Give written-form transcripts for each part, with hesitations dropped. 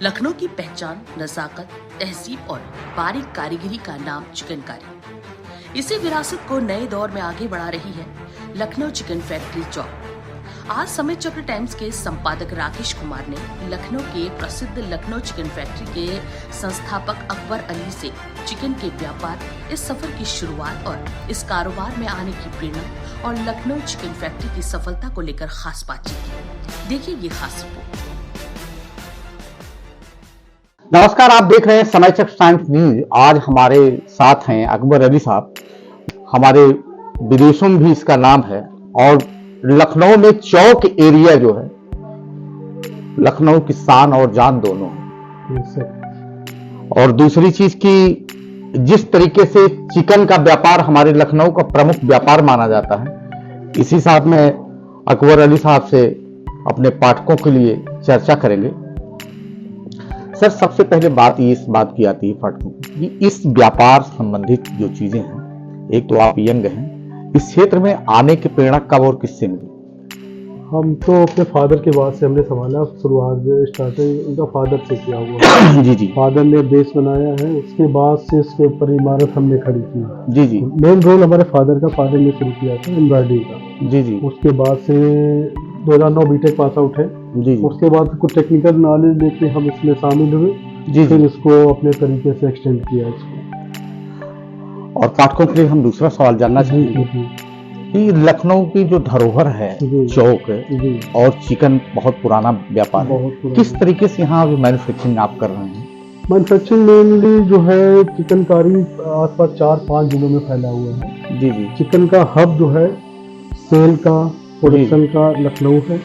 लखनऊ की पहचान, नजाकत, तहजीब और बारीक कारीगरी का नाम चिकनकारी। इसी विरासत को नए दौर में आगे बढ़ा रही है लखनऊ चिकन फैक्ट्री चौक। आज समय चक्र टाइम्स के संपादक राकेश कुमार ने लखनऊ के प्रसिद्ध लखनऊ चिकन फैक्ट्री के संस्थापक अकबर अली से चिकन के व्यापार, इस सफर की शुरुआत और इस कारोबार में आने की प्रेरणा और लखनऊ चिकन फैक्ट्री की सफलता को लेकर खास बातचीत की। देखिए ये खास रिपोर्ट। नमस्कार, आप देख रहे हैं समय चक्र टाइम्स न्यूज। आज हमारे साथ हैं अकबर अली साहब। हमारे विदेशों में भी इसका नाम है और लखनऊ में चौक एरिया जो है, लखनऊ की शान और जान दोनों है। और दूसरी चीज की, जिस तरीके से चिकन का व्यापार हमारे लखनऊ का प्रमुख व्यापार माना जाता है, इसी साथ में अकबर अली साहब से अपने पाठकों के लिए चर्चा करेंगे। सर, सबसे पहले बात इस बात की आती है पाठकों कि इस व्यापार संबंधित जो चीजें हैं, एक तो आप यंग हैं, इस क्षेत्र में आने की प्रेरणा कब और किससे मिली? हम तो अपने फादर के बाद से हमने संभाला। शुरुआत स्टार्टिंग उनका फादर से किया हुआ। जी जी। फादर ने बेस बनाया है, उसके बाद से इसके ऊपर इमारत हमने खड़ी की। जी जी। मेन रोल हमारे फादर ने शुरू किया था एम्ब्रॉयडरी का। जी जी। उसके बाद से 2009 बीटेक पास आउट है। जी जी। उसके बाद कुछ टेक्निकल नॉलेज लेके हम इसमें शामिल हुए। जी। फिर इसको अपने तरीके से एक्सटेंड किया इसको। और पाठकों के लिए हम दूसरा सवाल जानना चाहेंगे कि लखनऊ की जो धरोहर है चौक है और चिकन बहुत पुराना व्यापार है, किस तरीके से यहाँ मैन्युफैक्चरिंग आप कर रहे हैं? मैन्युफैक्चरिंग मेनली जो है चिकनकारी आसपास 4-5 जिलों में फैला हुआ है। जी जी। चिकन का हब जो है सेल का, प्रोडक्शन का लखनऊ है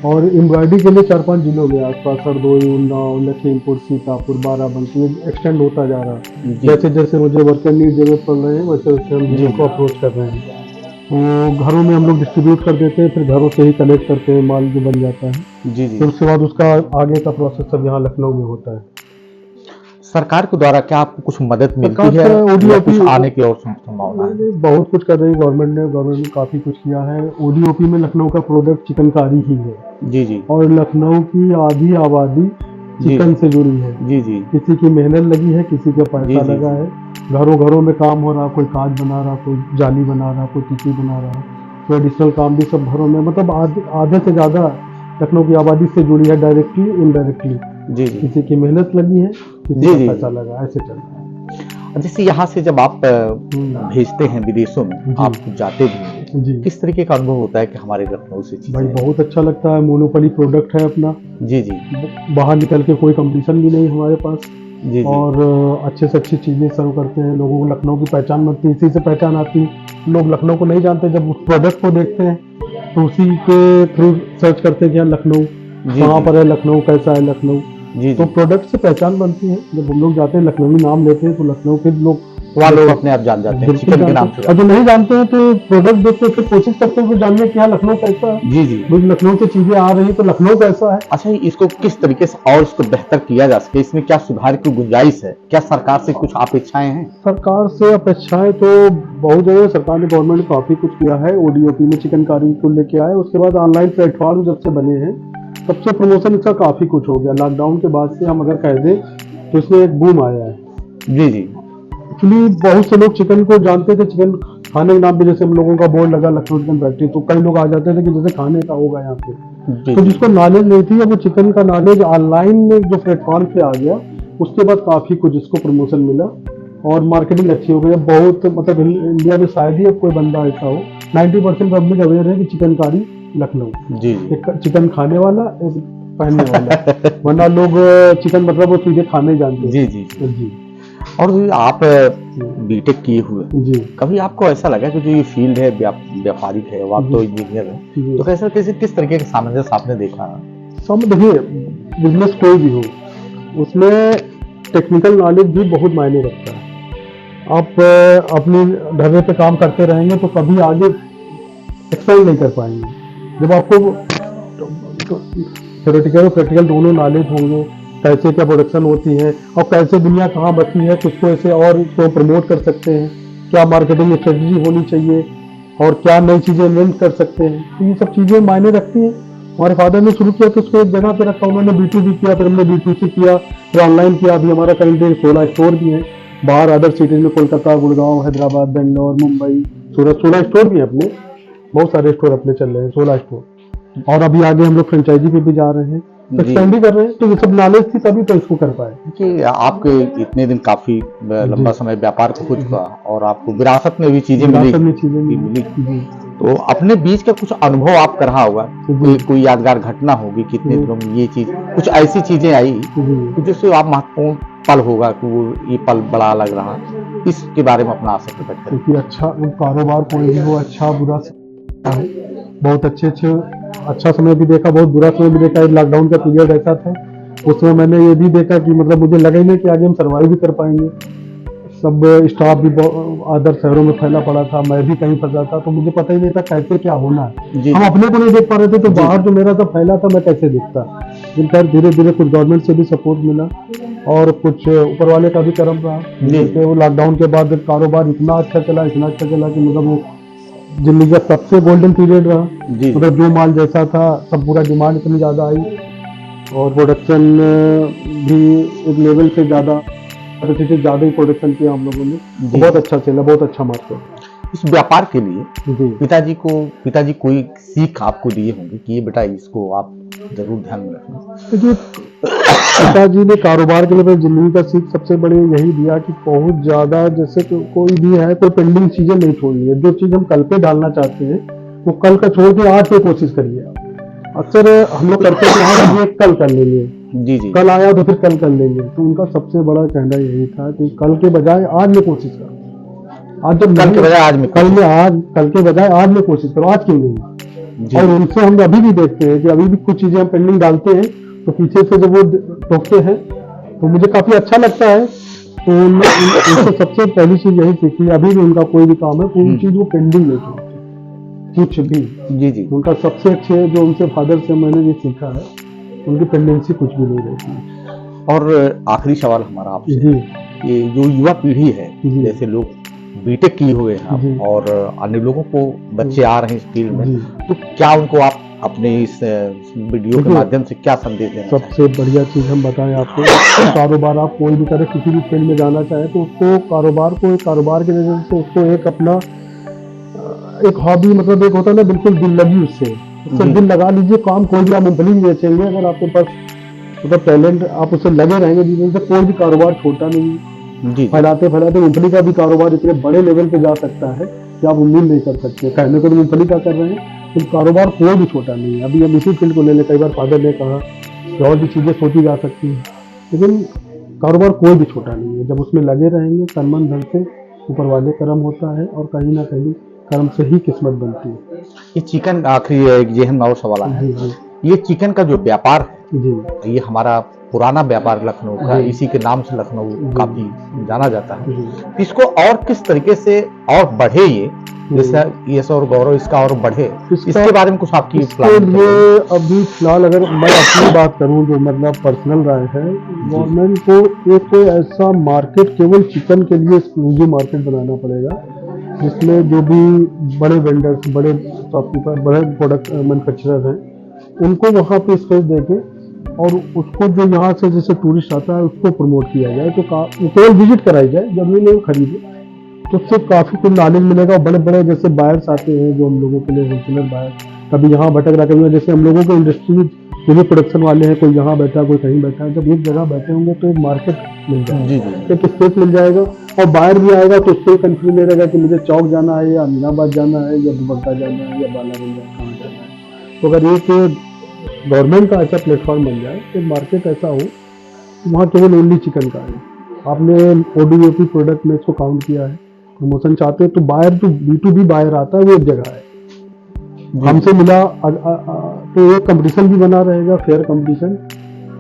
और एम्ब्रॉयडरी के लिए 4-5 जिलों में आसपास हरदोई, उन्नाव, लखीमपुर, सीतापुर, बाराबंकी एक्सटेंड होता जा रहा है। जैसे जैसे मुझे वर्कर नीड जरूरत पड़ रहे हैं वैसे वैसे हम जिलों को अप्रोच कर रहे हैं। तो घरों में हम लोग डिस्ट्रीब्यूट कर देते हैं, फिर घरों से ही कलेक्ट करते हैं, माल जो बन जाता है। जी जी। फिर उसके बाद उसका आगे का प्रोसेस सब यहाँ लखनऊ में होता है। सरकार के द्वारा क्या आपको कुछ मदद मिलती है या कुछ आने की और संभावना है? बहुत कुछ कर रही है गवर्नमेंट ने काफी कुछ किया है। ओडीओपी में लखनऊ का प्रोडक्ट चिकनकारी ही है। जी जी। और लखनऊ की आधी आबादी चिकन से जुड़ी है। जी जी। किसी की मेहनत लगी है, किसी का पैसा लगा है। घरों घरों में काम हो रहा, कोई कांच बना रहा, कोई जाली बना रहा, कोई टिक्की बना रहा, कोई एडिशनल काम भी सब घरों में, मतलब आधे से ज्यादा लखनऊ की आबादी से जुड़ी है, डायरेक्टली इनडायरेक्टली। जी जी। किसी की मेहनत लगी है, किसी का पैसा लगा, ऐसे चल रहा है। जैसे यहाँ से जब आप भेजते हैं विदेशों में, आप जाते भी हैं, किस तरीके का अनुभव होता है कि हमारे लखनऊ से चीजें? भाई बहुत अच्छा लगता है। मोनोपोली प्रोडक्ट है अपना। जी जी। बाहर निकल के कोई कंपटीशन भी नहीं हमारे पास। जी जी। और अच्छे से अच्छी चीजें सर्व करते हैं। लोगों को लखनऊ की पहचान बनती है, इसी से पहचान आती। लोग लखनऊ को नहीं जानते, जब उस प्रोडक्ट को देखते हैं तो उसी के थ्रू सर्च करते हैं कि लखनऊ कहाँ पर है, लखनऊ कैसा है लखनऊ। जी। तो प्रोडक्ट से पहचान बनती है। जब हम लोग जाते हैं लखनऊ नाम लेते हैं तो लखनऊ के लोग लोग अपने आप जान जाते हैं चिकन के नाम से। और जो नहीं जानते हैं तो प्रोडक्ट देखते फिर कोशिश करते हैं जानने कि लखनऊ कैसा है। जी जी। लखनऊ की चीजें आ रही है तो लखनऊ कैसा है। अच्छा, इसको किस तरीके से और इसको बेहतर किया जा सके, इसमें क्या सुधार की गुंजाइश है? क्या सरकार से कुछ अपेक्षाएं हैं? सरकार से अपेक्षाएं तो बहुत जगह सरकार ने, गवर्नमेंट ने काफी कुछ किया है। ओडीओपी में चिकनकारी को लेके आए, उसके बाद ऑनलाइन प्लेटफॉर्म जब से बने हैं तब से प्रमोशन इसका काफी कुछ हो गया। लॉकडाउन के बाद से हम अगर कह दें तो इसमें एक बूम आया है। जी जी। एक्चुअली बहुत से लोग चिकन को जानते थे, चिकन खाने के नाम पे, जैसे हम लोगों का बोर्ड लगा लखनऊ चिकन फैक्ट्री, तो कई लोग आ जाते थे कि जैसे खाने का होगा यहाँ पे। तो जिसको नॉलेज नहीं थी, वो चिकन का नॉलेज ऑनलाइन में जो प्लेटफॉर्म पे आ गया, उसके बाद काफी कुछ इसको प्रमोशन मिला और मार्केटिंग अच्छी हो गई। बहुत मतलब इंडिया में शायद ही अब कोई बंदा ऐसा हो, 90% पब्लिक अवेयर है कि चिकनकारी लखनऊ। जी। एक चिकन खाने वाला, एक पहनने वाला। वरना लोग चिकन मतलब वो सीधे खाने जानते हैं। जी जी जी। और आप बीटेक किए हुए जी, कभी आपको ऐसा लगा कि जो ये फील्ड है व्यापारिक है, आप तो इंजीनियर है, तो कैसे किस तरीके के सामंजस्य आपने देखा? देखिए, बिजनेस कोई भी हो उसमें टेक्निकल नॉलेज भी बहुत मायने रखता है। आप अपने ढर्रे पे काम करते रहेंगे तो कभी आगे एक्सपेंड नहीं कर पाएंगे। जब आपको थ्योरेटिकल और प्रैक्टिकल दोनों नॉलेज होंगे, कैसे क्या प्रोडक्शन होती है और कैसे दुनिया कहाँ बची है, कुछ को ऐसे और इसको प्रमोट कर सकते हैं, क्या मार्केटिंग स्ट्रेटजी होनी चाहिए और क्या नई चीज़ें इन्वेंट कर सकते हैं, तो ये सब चीज़ें मायने रखती हैं। हमारे फादर ने शुरू किया तो उसको एक जगह पे रखा, उन्होंने B2B किया, फिर हमने B2C किया, फिर ऑनलाइन किया। अभी हमारा करेंटली 16 स्टोर भी है बाहर अदर सिटीज में, कोलकाता, गुड़गांव, हैदराबाद, बेंगलोर, मुंबई, सूरत, 16 स्टोर भी है अपने, बहुत सारे स्टोर अपने चल रहे हैं, 16 स्टोर। और अभी आगे हम लोग फ्रेंचाइजी पे भी जा रहे हैं, एक्सपेंड भी कर रहे हैं। तो ये सब नॉलेज थी तभी तो इसको कर पाए। कि आपके इतने दिन काफी लंबा समय व्यापार को खुद का, और आपको विरासत में भी चीजें विरासत में चीजें मिली। जी। तो अपने बीच का कुछ अनुभव आप कर रहा होगा, कोई यादगार घटना होगी, कितने दिनों में ये चीज, कुछ ऐसी चीजें आई कि जिससे आप महत्वपूर्ण पल होगा कि वो ये पल बड़ा लग रहा, इसके बारे में अपना आशा प्रकट करें। क्योंकि अच्छा कारोबार कोई भी हो, अच्छा बुरा है, बहुत अच्छा समय भी देखा, बहुत बुरा समय भी देखा। एक लॉकडाउन का पीरियड ऐसा था, उसमें मैंने ये भी देखा कि मतलब मुझे लगा ही नहीं कि आगे हम सर्वाइव भी कर पाएंगे। सब स्टाफ भी अदर शहरों में फैला पड़ा था, मैं भी कहीं फंसा था, तो मुझे पता ही नहीं था कैसे क्या होना है। हम अपने को नहीं देख पा रहे थे, तो बाहर जो मेरा सब फैला था मैं कैसे दिखता। लेकिन धीरे धीरे कुछ गवर्नमेंट से भी सपोर्ट मिला और कुछ ऊपर वाले का भी करम रहा। जैसे वो लॉकडाउन के बाद कारोबार इतना अच्छा चला कि मतलब वो जिंदगी का सबसे गोल्डन पीरियड रहा। मतलब जो माल जैसा था सब पूरा, डिमांड इतनी ज़्यादा आई और प्रोडक्शन भी एक लेवल से ज़्यादा ही प्रोडक्शन किया हम लोगों ने, तो बहुत अच्छा चला, बहुत अच्छा मार्केट। इस व्यापार के लिए पिताजी कोई सीख आपको दिए होंगे कि ये बेटा इसको आप जरूर ध्यान में रखना। देखिए पिताजी ने कारोबार के लिए जिंदगी का सीख सबसे बड़ी यही दिया कि बहुत ज्यादा, जैसे कोई भी है, कोई पेंडिंग चीजें नहीं छोड़नी है। जो चीज हम कल पे डालना चाहते हैं वो कल का छोड़ के आज पे कोशिश करिए। अक्सर हम लोग करते हैं ये कल कर लेंगे, जी, कल आया तो फिर कल कर लेंगे। तो उनका सबसे बड़ा कहना यही था कि कल के बजाय आज में कोशिश करो। आज जब कल के बजाय आज में, कल के बजाय आज में कोशिश करो, आज क्यों नहीं। और उनसे हम अभी भी देखते हैं कि अभी भी कुछ चीजें हम पेंडिंग डालते हैं तो पीछे से जब वो टोकते हैं तो मुझे काफी अच्छा लगता है। तो उनसे सबसे पहली चीज यही सीखी, अभी भी उनका कोई भी काम है पूरी चीज वो पेंडिंग नहीं छोड़ते कुछ भी। जी। उनका सबसे अच्छे जो उनसे फादर से मैंने ये सीखा है, उनकी पेंडेंसी कुछ भी नहीं रहती। और आखिरी सवाल हमारा आपसे, ये जो युवा पीढ़ी है, जैसे लोग बीटेक किए हुए हैं और अन्य लोगों को बच्चे आ रहे हैं इस फील्ड में, तो क्या उनको आप अपने इस वीडियो के माध्यम से क्या संदेश देना? सबसे बढ़िया चीज हम बताएं आपको, कारोबार आप कोई भी करे, किसी भी फील्ड में जाना चाहे तो उसको कारोबार के नजर से उसको एक अपना एक हॉबी, मतलब एक होता है ना, बिल्कुल दिल लगी उससे दिल लगा लीजिए। काम कोई भी, आप मूंगफली भी बेचेंगे, अगर आपके पास मतलब टैलेंट, आप उससे लगे रहेंगे जीवन से, कोई भी कारोबार छोटा नहीं। फैलाते मूंगफली का भी कारोबार इतने बड़े लेवल पे जा सकता है कि आप उम्मीद नहीं कर सकते। कहने को तो मूंगफली का कर रहे हैं, तो कारोबार कोई भी छोटा नहीं है। अभी हम इसी फील्ड को ले लें, कई बार फादर ने कहा कि और भी चीजें सोची जा सकती हैं, लेकिन कारोबार कोई भी छोटा नहीं है। जब उसमें लगे रहेंगे तन मन धन से, ऊपर वाले कर्म होता है और कहीं ना कहीं कर्म से ही किस्मत बनती है। ये चिकन, आखिरी एक जेहन और सवाल है, ये चिकन का जो व्यापार है, ये हमारा पुराना व्यापार लखनऊ का, इसी के नाम से लखनऊ काफी जाना जाता है। इसको और किस तरीके से और बढ़े, ये जैसे यश और गौरव इसका और बढ़े, इसके बारे में कुछ आपकी प्लान? ये अभी फिलहाल अगर मैं अपनी बात करूं, जो मतलब पर्सनल राय है, गवर्नमेंट को एक कोई ऐसा मार्केट केवल चिकन के लिए एक्सक्लूसिव मार्केट बनाना पड़ेगा, जिसमें जो भी बड़े वेंडर्स, बड़े शॉपकीपर, बड़े प्रोडक्ट मैन्युफैक्चरर हैं, उनको वहाँ पे स्पेस देके और उसको जो यहाँ से जैसे टूरिस्ट आता है उसको प्रमोट किया जाए। तो केवल विजिट कराई जाए, जब नहीं खरीदे, तो उससे काफ़ी कुछ नॉलेज मिलेगा। बड़े बड़े जैसे बायर्स आते हैं जो हम लोगों के लिए होलसेलर बायर, कभी यहाँ भटक रहा, कभी जैसे हम लोगों को इंडस्ट्री जो भी प्रोडक्शन वाले हैं, कोई यहाँ बैठा, कोई कहीं बैठा है, जब एक जगह बैठे होंगे तो एक मार्केट मिल जाएगा, एक स्पेस मिल जाएगा। और बाहर भी आएगा तो उससे कंफ्यूज नहीं रहेगा कि मुझे चौक जाना है या अमीनाबाद जाना है या दुबग्गा जाना है या बालागंज कहाँ जाना है। तो अगर एक गवर्नमेंट का ऐसा प्लेटफॉर्म बन जाए, एक मार्केट ऐसा हो, वहाँ केवल ओनली चिकन का है। आपने ODOP प्रोडक्ट में इसको काउंट किया है, प्रमोशन चाहते हैं तो बायर, जो B2B बायर आता है वो एक जगह है, हमसे मिला तो एक कंपटीशन भी बना रहेगा, फेयर कंपटीशन,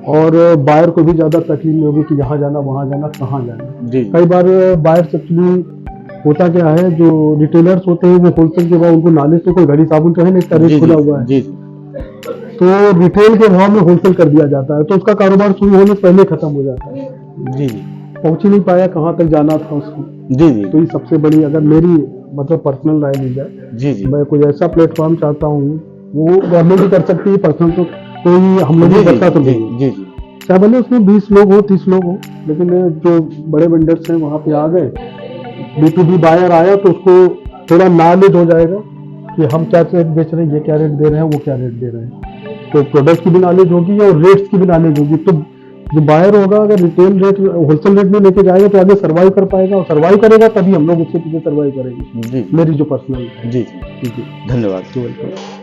और बायर को भी ज़्यादा तकलीफ नहीं होगी कि यहाँ जाना, वहाँ जाना, कहाँ जाना। कई बार बायर एक्चुअली होता क्या है, जो रिटेलर्स होते हैं वो होलसेल के बाद उनको नॉलेज से, कोई घड़ी साबुन तो है नहीं, इसका रेट खुला हुआ है, तो रिटेल के भाव में होलसेल कर दिया जाता है, तो उसका कारोबार शुरू होने से पहले खत्म हो जाता है। पहुंच ही नहीं पाया कहाँ तक जाना था उसको। तो ये सबसे बड़ी, अगर मेरी मतलब पर्सनल राय ली जाए, मैं कोई ऐसा प्लेटफॉर्म चाहता हूँ वो गवर्नमेंट ही कर सकती है, पर्सनल तो कोई हम लोग नहीं करता तो जी नहीं। जी जी चाहे भले उसमें 20 लोग हो 30 लोग हो, लेकिन जो बड़े वेंडर्स हैं वहाँ पे आ गए, B2B बायर आया तो उसको थोड़ा नॉलेज हो जाएगा कि हम क्या रेट बेच रहे हैं, ये क्या रेट दे रहे हैं, वो क्या रेट दे रहे हैं। तो प्रोडक्ट की भी नॉलेज होगी और रेट्स की भी नॉलेज होगी। तो जो बायर होगा अगर रिटेल रेट होलसेल रेट में लेके जाएगा तो आगे सर्वाइव कर पाएगा, और सर्वाइव करेगा तभी हम लोग उसके पीछे सर्वाइव करेंगे। जी मेरी जो पर्सनल जी जी जी धन्यवाद। वेलकम।